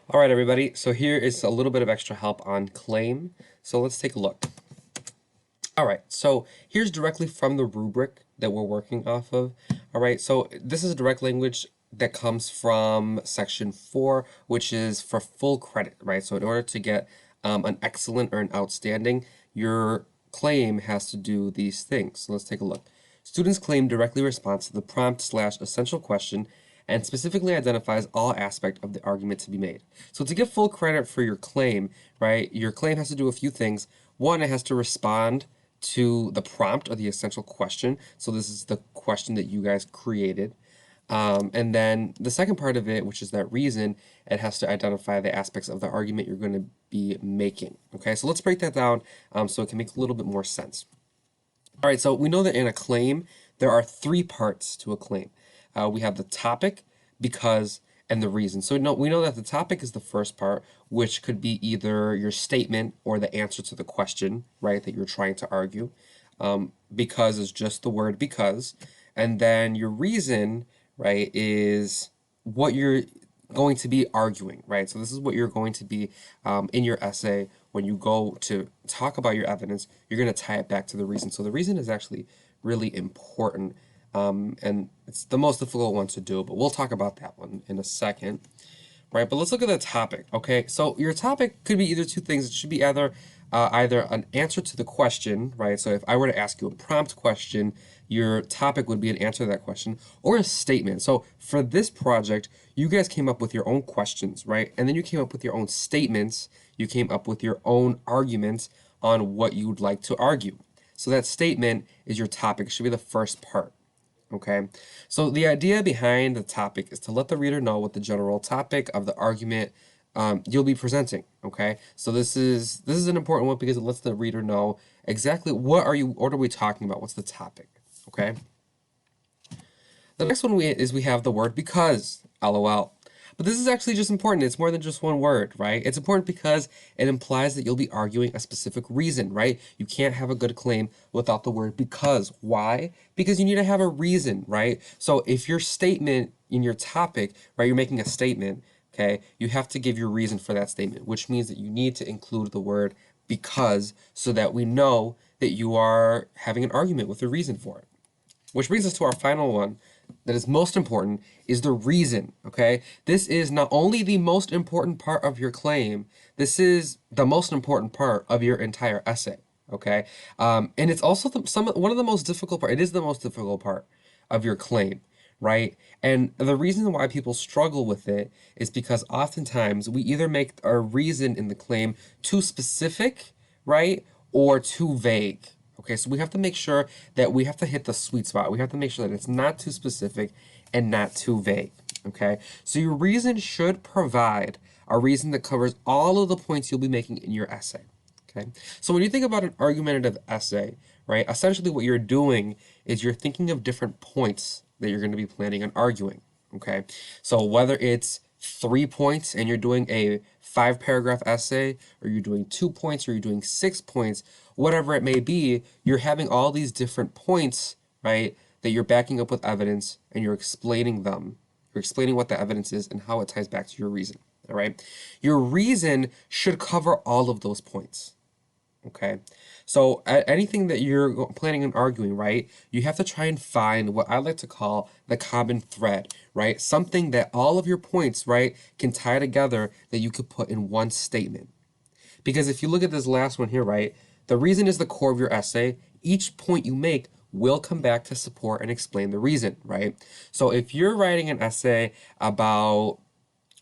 All right, everybody. So here is a little bit of extra help on claim. So let's take a look. All right, so here's directly from the rubric that we're working off of. All right, so this is a direct language that comes from section 4, which is for full credit, right? So in order to get an excellent or an outstanding, your claim has to do these things. So let's take a look. Students' claim directly responds to the prompt/essential question and specifically identifies all aspect of the argument to be made. So to get full credit for your claim, right, your claim has to do a few things. One, it has to respond to the prompt or the essential question. So this is the question that you guys created. And then the second part of it, which is that reason, it has to identify the aspects of the argument you're going to be making. Okay, so let's break that down so it can make a little bit more sense. All right, so we know that in a claim, there are three parts to a claim. We have the topic, because, and the reason. So we know that the topic is the first part, which could be either your statement or the answer to the question, right, that you're trying to argue. Because is just the word because. And then your reason, right, is what you're going to be arguing, right? So this is what you're going to be in your essay. When you go to talk about your evidence, you're going to tie it back to the reason. So the reason is actually really important, and it's the most difficult one to do, but we'll talk about that one in a second, right? But let's look at the topic, okay? So your topic could be either two things. It should be either an answer to the question, right? So if I were to ask you a prompt question, your topic would be an answer to that question, or a statement. So for this project, you guys came up with your own questions, right? And then you came up with your own statements. You came up with your own arguments on what you would like to argue. So that statement is your topic. It should be the first part. Okay, so the idea behind the topic is to let the reader know what the general topic of the argument you'll be presenting. Okay, so this is an important one because it lets the reader know exactly what are we talking about. What's the topic? Okay. The next one we have the word because. LOL. But this is actually just important. It's more than just one word, right? It's important because it implies that you'll be arguing a specific reason, right? You can't have a good claim without the word because. Why? Because you need to have a reason, right? So if your statement in your topic, right, you're making a statement, okay, you have to give your reason for that statement, which means that you need to include the word because so that we know that you are having an argument with a reason for it. Which brings us to our final one that is most important is the reason, okay? This is not only the most important part of your claim, this is the most important part of your entire essay, okay? And it's also one of the most difficult part. It is the most difficult part of your claim, right? And the reason why people struggle with it is because oftentimes we either make our reason in the claim too specific, right? Or too vague. Okay, so we have to make sure that we have to hit the sweet spot. We have to make sure that it's not too specific and not too vague. Okay, so your reason should provide a reason that covers all of the points you'll be making in your essay. Okay, so when you think about an argumentative essay, right, essentially what you're doing is you're thinking of different points that you're going to be planning on arguing. Okay, so whether it's 3 points and you're doing a 5 paragraph essay, or you're doing 2 points, or you're doing 6 points, whatever it may be, you're having all these different points, right, that you're backing up with evidence and you're explaining them. You're explaining what the evidence is and how it ties back to your reason. All right. Your reason should cover all of those points. Okay, so anything that you're planning on arguing, right, you have to try and find what I like to call the common thread, right? Something that all of your points, right, can tie together that you could put in one statement. Because if you look at this last one here, right, the reason is the core of your essay. Each point you make will come back to support and explain the reason, right? So if you're writing an essay about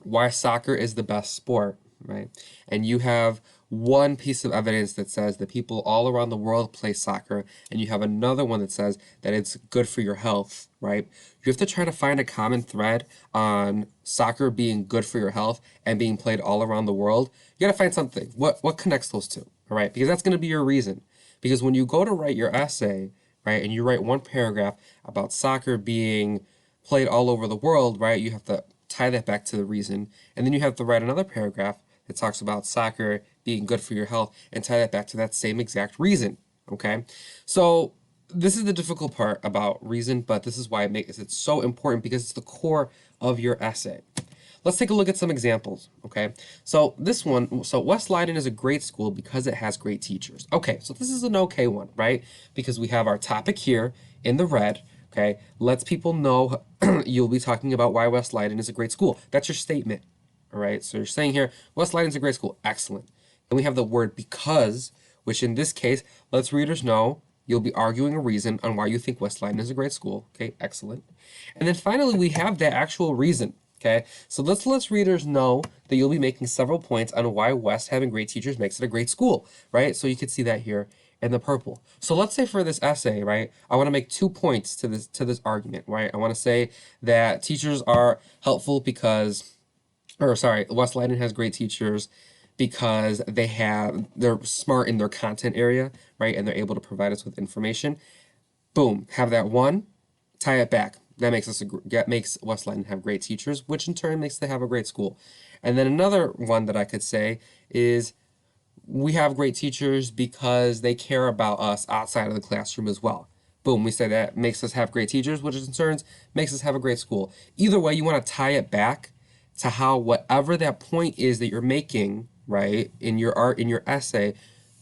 why soccer is the best sport, right? And you have one piece of evidence that says that people all around the world play soccer, and you have another one that says that it's good for your health, right? You have to try to find a common thread on soccer being good for your health and being played all around the world. You got to find something. What connects those two, all right? Because that's going to be your reason. Because when you go to write your essay, right, and you write one paragraph about soccer being played all over the world, right, you have to tie that back to the reason. And then you have to write another paragraph that talks about soccer being good for your health and tie that back to that same exact reason. Okay? So this is the difficult part about reason, but this is why it makes it so important because it's the core of your essay. let's take a look at some examples, okay? So this one, so West Leiden is a great school because it has great teachers. Okay, so this is an okay one, right? Because we have our topic here in the red, okay? Lets people know you'll be talking about why West Leiden is a great school. That's your statement, all right? So you're saying here, West Leiden's a great school. Excellent. Then we have the word because, which in this case lets readers know you'll be arguing a reason on why you think West Leiden is a great school. Okay, excellent. And then finally, we have the actual reason. Okay, so let's let readers know that you'll be making several points on why West having great teachers makes it a great school, right? So you can see that here in the purple. So let's say for this essay, right, I want to make 2 points to this argument, right? I want to say that teachers are helpful because, or sorry, West Leiden has great teachers because they're smart in their content area, right? And they're able to provide us with information. Boom, have that one, tie it back. That makes West Leiden have great teachers, which in turn makes them have a great school. And then another one that I could say is we have great teachers because they care about us outside of the classroom as well. Boom, we say that makes us have great teachers, which in turn makes us have a great school. Either way, you want to tie it back to how whatever that point is that you're making, right, in your essay,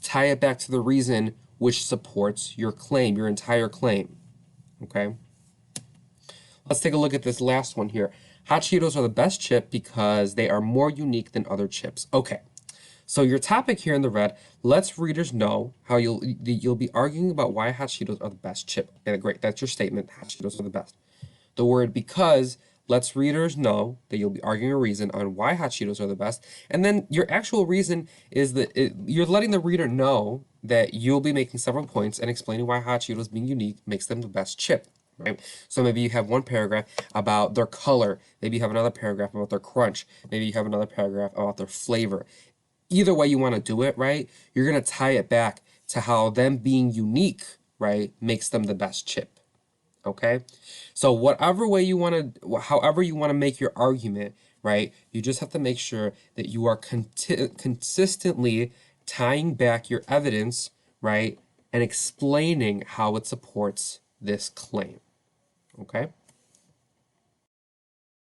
tie it back to the reason which supports your claim, your entire claim. Okay? Let's take a look at this last one here. Hot Cheetos are the best chip because they are more unique than other chips. Okay. So your topic here in the red lets readers know how you'll be arguing about why Hot Cheetos are the best chip. Okay, great. That's your statement. Hot Cheetos are the best. The word because lets readers know that you'll be arguing a reason on why Hot Cheetos are the best. And then your actual reason is that you're letting the reader know that you'll be making several points and explaining why Hot Cheetos being unique makes them the best chip. Right? So maybe you have one paragraph about their color. Maybe you have another paragraph about their crunch. Maybe you have another paragraph about their flavor. Either way you want to do it, right? You're going to tie it back to how them being unique, right, makes them the best chip. Okay? So whatever way you want to, however you want to make your argument, right, you just have to make sure that you are consistently tying back your evidence, right, and explaining how it supports this claim. Okay?